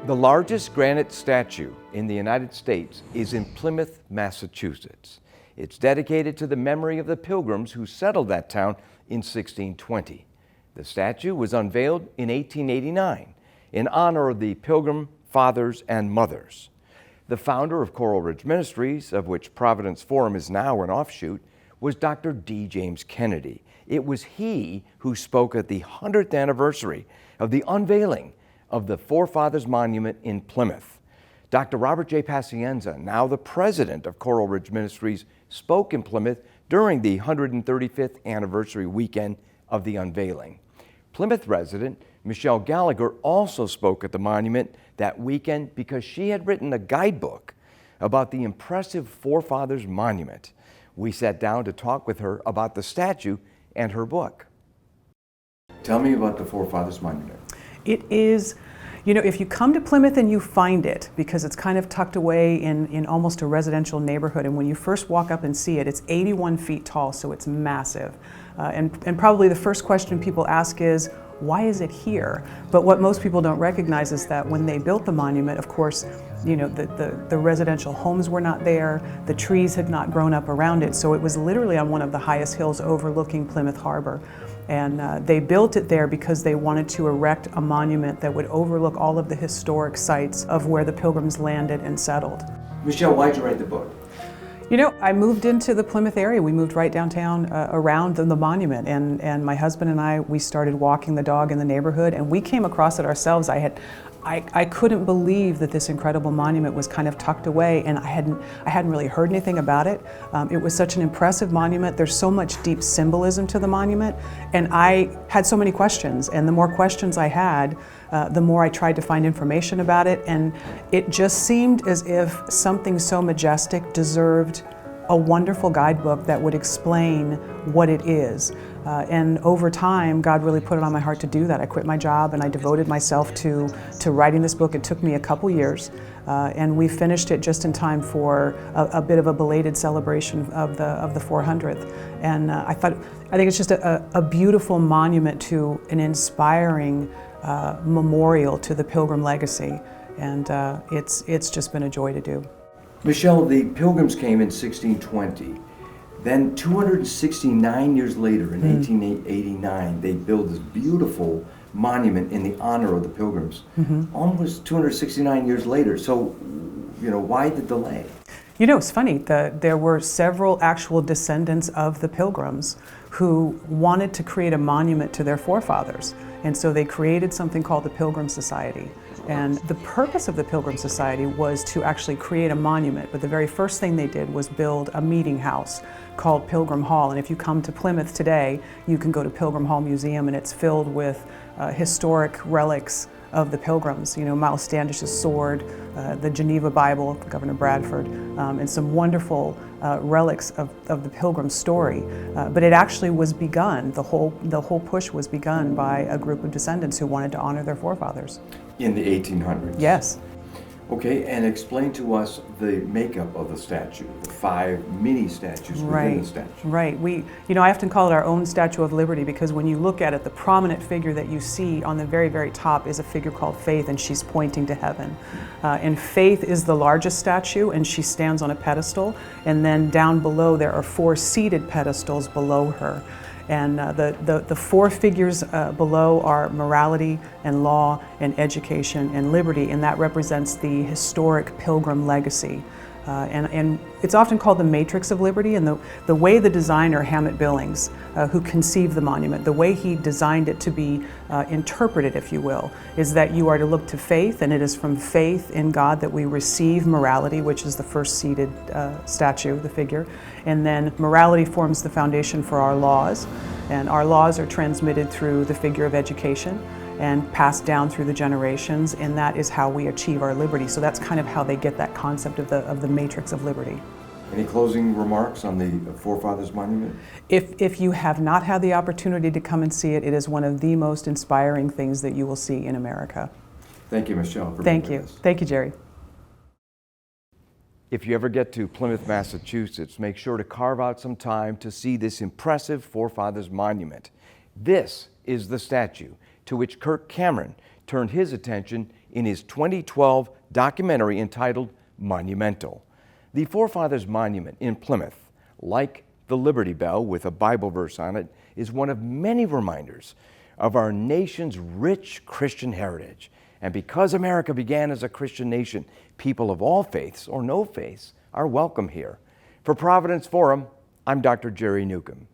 The largest granite statue in the United States is in Plymouth, Massachusetts. It's dedicated to the memory of the Pilgrims who settled that town in 1620. The statue was unveiled in 1889 in honor of the Pilgrim fathers and mothers. The founder of Coral Ridge Ministries, of which Providence Forum is now an offshoot, was Dr. D. James Kennedy. It was he who spoke at the 100th anniversary of the unveiling of the Forefathers Monument in Plymouth. Dr. Robert J. Pacienza, now the president of Coral Ridge Ministries, spoke in Plymouth during the 135th anniversary weekend of the unveiling. Plymouth resident Michelle Gallagher also spoke at the monument that weekend because she had written a guidebook about the impressive Forefathers Monument. We sat down to talk with her about the statue and her book. Tell me about the Forefathers Monument. It is, if you come to Plymouth and you find it, because it's kind of tucked away in almost a residential neighborhood, and when you first walk up and see it, it's 81 feet tall, so it's massive. And probably the first question people ask is, why is it here? But what most people don't recognize is that when they built the monument, of course, the residential homes were not there, the trees had not grown up around it, so it was literally on one of the highest hills overlooking Plymouth Harbor. And they built it there because they wanted to erect a monument that would overlook all of the historic sites of where the Pilgrims landed and settled. Michelle, why'd you write the book? I moved into the Plymouth area. We moved right downtown around the monument, and my husband and I, we started walking the dog in the neighborhood, and we came across it ourselves. I couldn't believe that this incredible monument was kind of tucked away, and I hadn't really heard anything about it. It was such an impressive monument. There's so much deep symbolism to the monument, and I had so many questions, and the more questions I had, the more I tried to find information about it, and it just seemed as if something so majestic deserved a wonderful guidebook that would explain what it is. And over time, God really put it on my heart to do that. I quit my job and I devoted myself to writing this book. It took me a couple years, and we finished it just in time for a bit of a belated celebration of the 400th. And I think it's just a beautiful monument to an inspiring memorial to the Pilgrim legacy, and it's just been a joy to do. Michelle, the Pilgrims came in 1620. Then 269 years later, in 1889, they built this beautiful monument in the honor of the Pilgrims. Almost 269 years later. So, why the delay? It's funny, there were several actual descendants of the Pilgrims who wanted to create a monument to their forefathers. And so they created something called the Pilgrim Society. And the purpose of the Pilgrim Society was to actually create a monument, but the very first thing they did was build a meeting house called Pilgrim Hall. And if you come to Plymouth today, you can go to Pilgrim Hall Museum, and it's filled with historic relics of the Pilgrims. Miles Standish's sword, the Geneva Bible, Governor Bradford, and some wonderful relics of the Pilgrim story. But it actually was begun, the whole push was begun by a group of descendants who wanted to honor their forefathers. In the 1800s? Yes. Okay, and explain to us the makeup of the statue, the 5 mini statues within the statue. Right. I often call it our own Statue of Liberty, because when you look at it, the prominent figure that you see on the very, very top is a figure called Faith, and she's pointing to heaven. And Faith is the largest statue, and she stands on a pedestal, and then down below there are 4 seated pedestals below her. And the 4 figures below are morality and law and education and liberty, and that represents the historic Pilgrim legacy. And it's often called the Matrix of Liberty, and the way the designer, Hammett Billings, who conceived the monument, the way he designed it to be interpreted, if you will, is that you are to look to faith, and it is from faith in God that we receive morality, which is the first seated statue, the figure, and then morality forms the foundation for our laws, and our laws are transmitted through the figure of education and passed down through the generations, and that is how we achieve our liberty. So that's kind of how they get that concept of the Matrix of Liberty. Any closing remarks on the Forefathers Monument? If you have not had the opportunity to come and see it, it is one of the most inspiring things that you will see in America. Thank you, Michelle, for being with us. Thank you, Jerry. If you ever get to Plymouth, Massachusetts, make sure to carve out some time to see this impressive Forefathers Monument. This is the statue to which Kirk Cameron turned his attention in his 2012 documentary entitled Monumental. The Forefathers Monument in Plymouth, like the Liberty Bell with a Bible verse on it, is one of many reminders of our nation's rich Christian heritage. And because America began as a Christian nation, people of all faiths or no faiths are welcome here. For Providence Forum, I'm Dr. Jerry Newcombe.